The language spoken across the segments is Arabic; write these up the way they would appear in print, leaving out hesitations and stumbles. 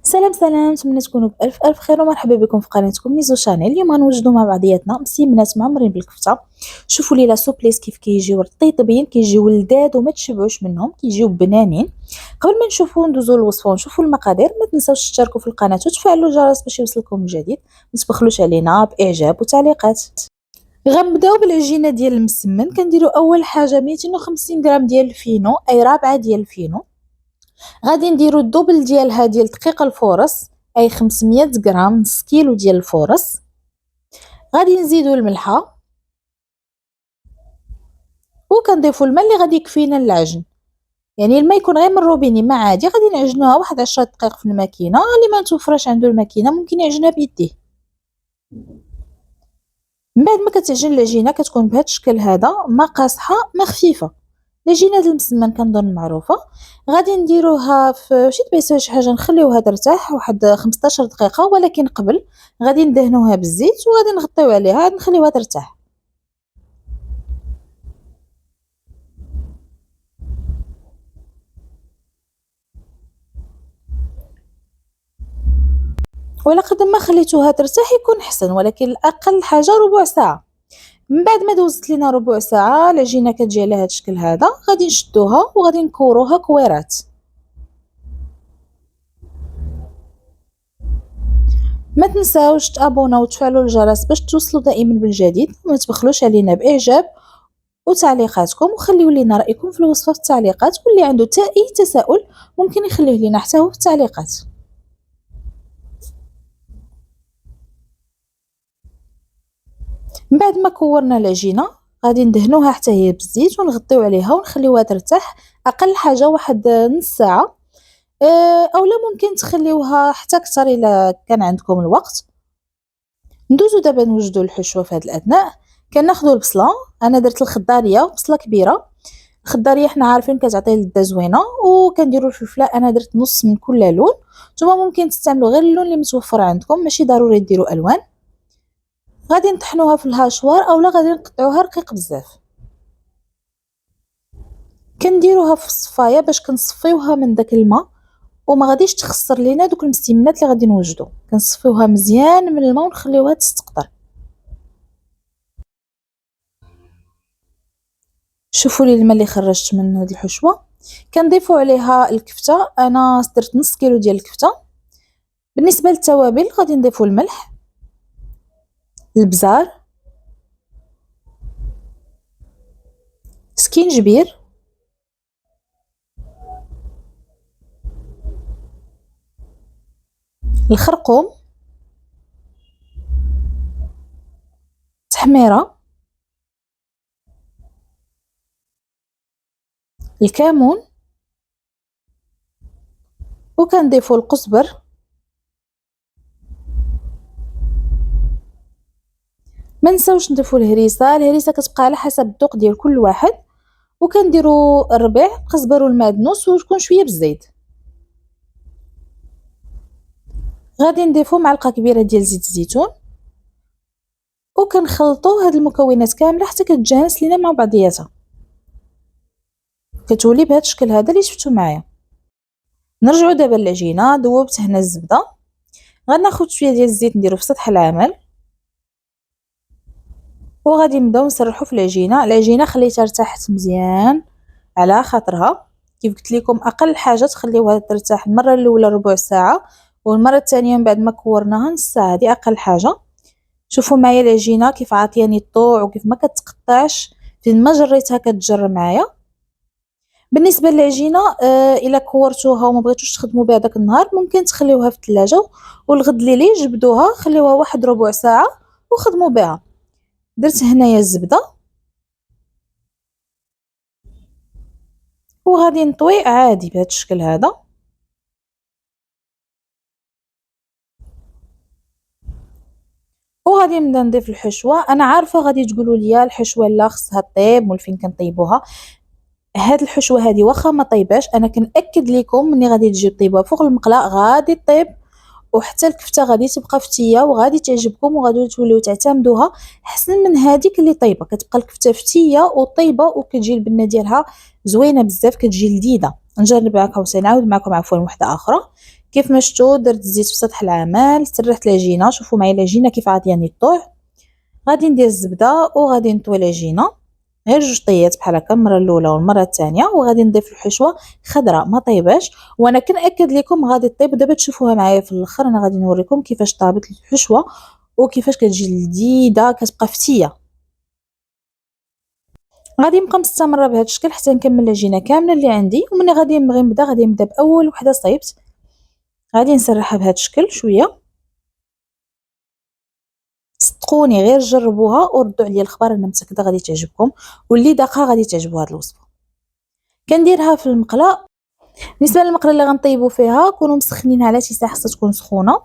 سلام سلام، نتمنى تكونوا بألف ألف خير ومرحبا بكم في قناتكم نيزو شانيل. اليوم غنوجدوا مع بعضياتنا مسيمنات معمرين بالكفته. شوفوا لي لا سوبليس كيف كيجيو رطيطبين، كيجيو لذاذ وما تشبعوش منهم، كيجيو بنانين. قبل ما نشوفوا ندوزوا للوصفه ونشوفوا المقادير، ما تنساوش تشتركوا في القناه وتفعلوا الجرس باش يوصلكم الجديد. ما تبخلوش علينا باعجاب وتعليقات. غنبداو بالعجينه ديال المسمن. كنديروا اول حاجه 250 غرام ديال الفينو، اي رابعه ديال الفينو. غادي نديرو الدوبل ديالها ديال دقيق الفورص، اي 500 غرام، نص كيلو ديال الفورص. غادي نزيدو الملحه وكنضيفو الماء اللي غادي يكفينا للعجن، يعني الماء يكون غير من الروبيني ما عادي. غادي نعجنوها واحد 10 دقائق في الماكينه. اللي ما توفرش عنده الماكينه ممكن يعجنها بيديه. من بعد ما كتعجن العجينه كتكون بهذا الشكل هذا، ما قاصحه ما خفيفه. العجينه ديال المسمن كنظن معروفه. غادي نديروها في شي طبيسه شي حاجه، نخليوها ترتاح واحد 15 دقيقه، ولكن قبل غادي ندهنوها بالزيت وغادي نغطيو عليها نخليوها ترتاح. ولا قد ما خليتوها ترتاح يكون حسن، ولكن اقل حاجه ربع ساعه. من بعد ما دوزت لينا ربع ساعه العجينه كتجي على هذا الشكل هذا، غادي نشدوها وغادي نكوروها كويرات. ما تنساوش تابوناو وتفعلوا الجرس باش توصلوا دائما بالجديد. وما تبخلوش علينا باعجاب وتعليقاتكم، وخليوا لينا رايكم في الوصفه في التعليقات، واللي عنده اي تساؤل ممكن يخليه لينا حتى هو في التعليقات. من بعد ما كورنا العجينه غادي ندهنوها حتى هي بالزيت ونغطيو عليها ونخليوها ترتاح اقل حاجه واحد نص ساعه. اولا ممكن تخليوها حتى اكثر الا كان عندكم الوقت. ندوزو دابا نوجدوا الحشوه في هذا الاثناء. كناخذوا البصله، انا درت الخضاريه بصله كبيره. الخضاريه حنا عارفين كتعطي لذه زوينه. وكنديروا الفلفله، انا درت نص من كل لون. نتوما ممكن تستعملوا غير اللون اللي متوفر عندكم، ماشي ضروري ديروا الوان. غادي نطحنوها في الهاشوار اولا غادي نقطعوها رقيق بزاف. كنديروها في الصفايه باش كنصفيوها من داك الماء وما غاديش تخسر لينا دوك المستمنات اللي غادي نوجدوا. كنصفيوها مزيان من الماء ونخليوها تستقطر. شوفوا لي الماء اللي خرجت من هذه الحشوه. كنضيفوا عليها الكفته، انا درت نص كيلو ديال الكفته. بالنسبه للتوابل غادي نضيفوا الملح، البزار، سكينجبير، الخرقوم، تحميره، الكمون، وكنضيفوا القزبر. ما نساوش نضيفوا الهريسه كتبقى على حسب الذوق ديال كل واحد. وكنديروا الربيع، القزبر والمعدنوس، وتكون شويه بالزيت. غادي نضيفوا معلقه كبيره ديال زيت الزيتون وكنخلطوا هاد المكونات كامله حتى كتجانس لينا مع بعضياتها. كتولي بهذا الشكل هذا اللي شفتوا معايا. نرجعوا دابا للعجينه. ذوبت هنا الزبده، غناخذ شويه ديال الزيت نديرو في سطح العمل وغادي نبداو نسرحوا في العجينه خليتها ارتاحت مزيان على خاطرها. كيف قلت لكم اقل حاجه تخليوها ترتاح المره الاولى ربع ساعه، والمره الثانيه من بعد ما كورناها نص ساعه. هذه اقل حاجه. شوفوا معايا العجينه كيف عاطياني الطوع وكيف ما كتقطعش، فين ما جريتها كتجر معايا. بالنسبه للعجينه الا كورتوها وما بغيتوش تخدموا بها داك النهار ممكن تخليوها في الثلاجه، والغد ليلي جبدوها خليوها واحد ربع ساعه وخدموا بها. درت هنايا الزبده وغادي نطوي عادي بهذا الشكل هذا. وغادي نبدا نضيف الحشوه. انا عارفه غادي تقولوا لي الحشوه لا خصها طيب، والفين كنطيبوها. هاد الحشوه هذه واخا ما طيباش، انا كنأكد لكم ملي غادي تجي طيبوها فوق المقله غادي طيب، وحتى الكفته غادي تبقى فتيه وغادي تعجبكم وغادي توليو تعتمدوها احسن من هذيك اللي طيبه. كتبقى الكفته فتيه وطيبه وكتجي البنه ديالها زوينه بزاف، كتجي لذيذه. نجرب معكم نعاود معكم عفوا وحده اخرى. كيف ما شفتوا درت الزيت في سطح العمل، سرحت العجينه. شوفوا معايا العجينه كيف عطياني الطوع. غادي ندير الزبده وغادي نطوي العجينه غير جوج طيات بحال هكا، المره الاولى والمره الثانيه، وغادي نضيف الحشوه خضراء ما طيباش، وانا كنأكد لكم غادي طيب. ودابا تشوفوها معايا في الاخر، انا غادي نوريكم كيفاش طابت الحشوه وكيفاش كتجي لذيذه كتبقى فتيه. غادي نبقى مستمره بهذا الشكل حتى نكمل العجينه كامله اللي عندي. ومني غادي نبدا باول وحده صيبت، غادي نسرحها بهذا الشكل شويه. صدقوني غير جربوها وردوا عليا الخبر، انا متاكده غادي تعجبكم، واللي داقها غادي تعجبو هذه الوصفه. كنديرها في المقله. بالنسبه للمقله اللي غنطيبوا فيها كونوا مسخنينها على شي ساعه، خاصها تكون سخونه.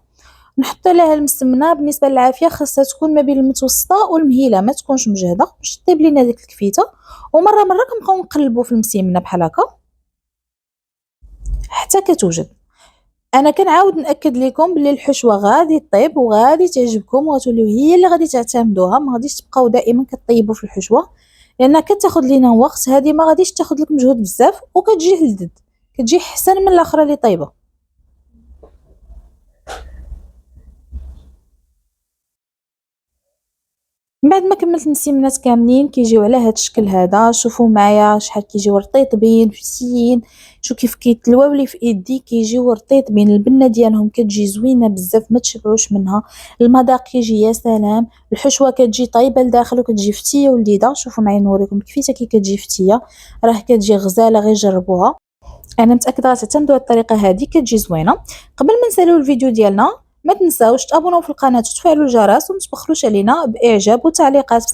نحط عليها المسمنه. بالنسبه للعافيه خاصها تكون ما بين المتوسطه والمهيله، ما تكونش مجهده باش طيب لينا ديك الكفيته. ومره مره كنبقاو نقلبوا في المسمنه بحال هكا حتى كتوجد. انا كنعاود ناكد لكم بلي الحشوه غادي طيب وغادي تعجبكم وغتوليو هي اللي غادي تعتمدوها. ما غاديش تبقاو دائما كطيبوا في الحشوه لانها كتاخذ لينا وقت. هذه ما غاديش تاخذ لك مجهود بزاف وكتجي لذيذ، كتجي احسن من الاخرى اللي طيبه. من بعد ما كملت المسيمنات كاملين كيجيو على هذا الشكل هذا. شوفوا معايا شحال كيجيو رطيطبين فتيين. شوف كيف كيتلواو لي في ايدي، كيجيو رطيطبين. البنه ديالهم كتجي زوينه بزاف ما تشبعوش منها. المذاق كيجي يا سلام. الحشوه كتجي طايبه لداخل وكتجي فتيه ولذيذه. شوفوا معايا نوريكم كيفاش كي كتجي فتيه، راه كتجي غزاله. غير جربوها، انا متاكده غتعتمدوا على الطريقه هذه كتجي زوينه. قبل ما نساليو الفيديو ديالنا ما تنساوش تابوناو في القناه وتفعلوا الجرس وما تبخلوش علينا باعجاب وتعليقات.